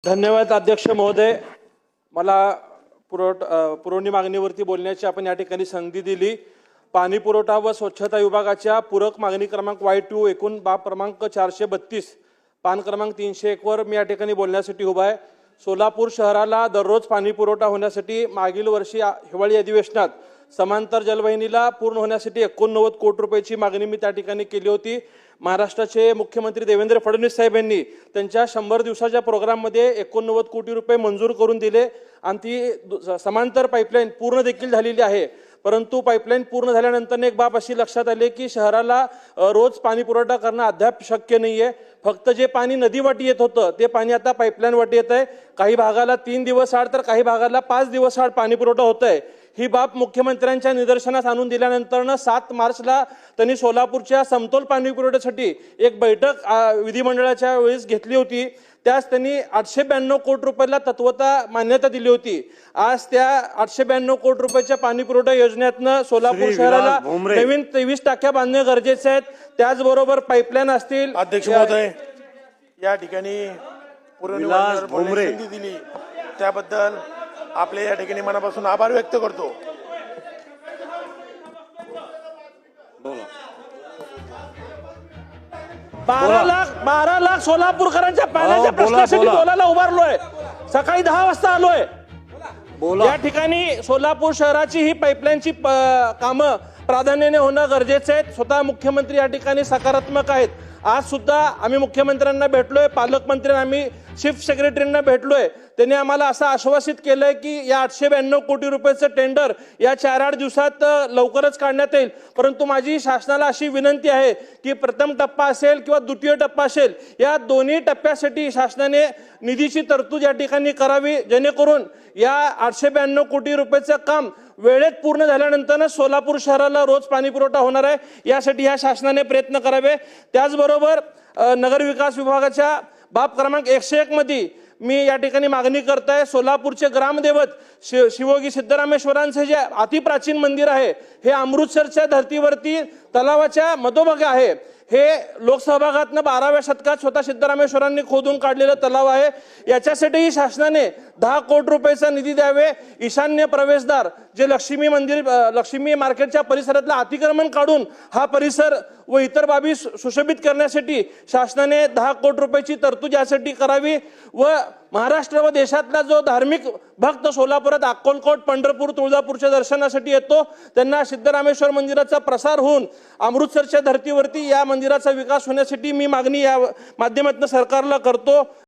धन्यवाद अध्यक्ष महोदय। मला पुरवणी मागणीवरती बोलण्याची आपण या ठिकाणी संधी दिली। पाणी पुरवठा व स्वच्छता विभागाच्या पूरक मागणी क्रमांक Y2 एकूण बाब क्रमांक 432 पान क्रमांक 301 वर मी या ठिकाणी बोलण्यासाठी उभा आहे। सोलापूर शहराला दररोज पाणी पुरवठा होण्यासाठी मागील वर्षी हिवाळी अधिवेशनात समांतर जलवाहिनीला पूर्ण होण्यासाठी 89 कोटी रुपयाची मागणी मी त्या ठिकाणी केली होती। महाराष्ट्राचे मुख्यमंत्री देवेंद्र फडणवीस साहेब यांनी त्यांच्या 100 दिवसाच्या प्रोग्राममध्ये 89 कोटी रुपये मंजूर करून दिले आणि ती समांतर पाईपलाईन पूर्ण देखील झालेली आहे। परंतु पाईपलाईन पूर्ण झाल्यानंतर एक बाब अशी लक्षात आली की शहराला रोज पाणी पुरवठा करणं अद्याप शक्य नाहीये। फक्त जे पाणी नदीवाटी येत होतं ते पाणी आता पाईपलाईन वाटी येत आहे। काही भागाला 3 दिवस आड तर काही भागाला 5 दिवस आड पाणी पुरवठा होत आहे। ही बाब मुख्यमंत्र्यांच्या निदर्शनास आणून दिल्यानंतर 7 मार्चला त्यांनी सोलापूरच्या समतोल पाणी पुरवठ्यासाठी एक बैठक विधिमंडळाच्या वेळेस घेतली होती। त्यास त्यांनी 892 कोटी रुपयाला तत्वता मान्यता दिली होती। आज त्या 892 कोटी रुपयाच्या पाणी पुरवठा योजनेतनं सोलापूर शहराला नवीन 23 टाक्या बांधणे गरजेचे आहेत। त्याचबरोबर पाईपलाईन असतील। अध्यक्ष महोदय, या ठिकाणी संधी दिली त्याबद्दल आपले या ठिकाणी मनापासून आभार व्यक्त करतो। 12 लाख सोलापूरकरांच्या पाण्याच्या प्रश्नासाठी बोलायला उभारलोय। सकाळी 10 वाजता आलोय। या ठिकाणी सोलापूर शहराची ही पाईपलाईनची कामं प्राधान्याने होणं गरजेचं आहे। स्वतः मुख्यमंत्री या ठिकाणी सकारात्मक आहेत। आज सुद्धा आम्ही मुख्यमंत्र्यांना भेटलोय, पालकमंत्र्यांना, आम्ही चीफ सेक्रेटरींना भेटलोय। त्यांनी आम्हाला असं आश्वासित केलंय की या 892 कोटी रुपयाचं टेंडर या 4-8 दिवसात लवकरच काढण्यात येईल। परंतु माझी शासनाला अशी विनंती आहे की प्रथम टप्पा असेल किंवा द्वितीय टप्पा असेल, या दोन्ही टप्प्यासाठी शासनाने निधीची तरतूद या ठिकाणी करावी, जेणेकरून या 892 कोटी रुपयाचं काम वेळेत पूर्ण झाल्यानंतर सोलापूर शहराला रोज पाणी पुरवठा होणार आहे। यासाठी या शासनाने प्रयत्न करावे। त्याचबरोबर नगर विकास विभागाच्या बाब क्रमांक 101 मध्ये मी या ठिकाणी मागणी करताय। सोलापूरचे ग्रामदैवत शिवोगी सिद्धरामेश्वरांचे जे अतिप्राचीन मंदिर आहे, हे अमृतसरच्या धर्तीवरती तलावाच्या मधोभागी आहे। हे लोकसहभागातनं 12व्या शतकात स्वतः सिद्धरामेश्वरांनी खोदून काढलेलं तलाव आहे। याच्यासाठीही शासनाने 10 कोटी रुपयाचा निधी द्यावे। ईशान्य प्रवेशद्वार जे लक्ष्मी मार्केटच्या परिसरातलं अतिक्रमण काढून हा परिसर व इतर बाबी सुशोभित करण्यासाठी शासनाने 10 कोटी रुपयाची तरतूद यासाठी करावी। व महाराष्ट्र व देशातला जो धार्मिक भक्त सोलापुरात अक्कलकोट, पंढरपूर, तुळजापूरच्या दर्शनासाठी येतो, त्यांना सिद्धरामेश्वर मंदिराचा प्रसार होऊन अमृतसरच्या धर्तीवरती या मंदिराचा विकास होण्यासाठी मी मागणी या माध्यमातून सरकारला करतो।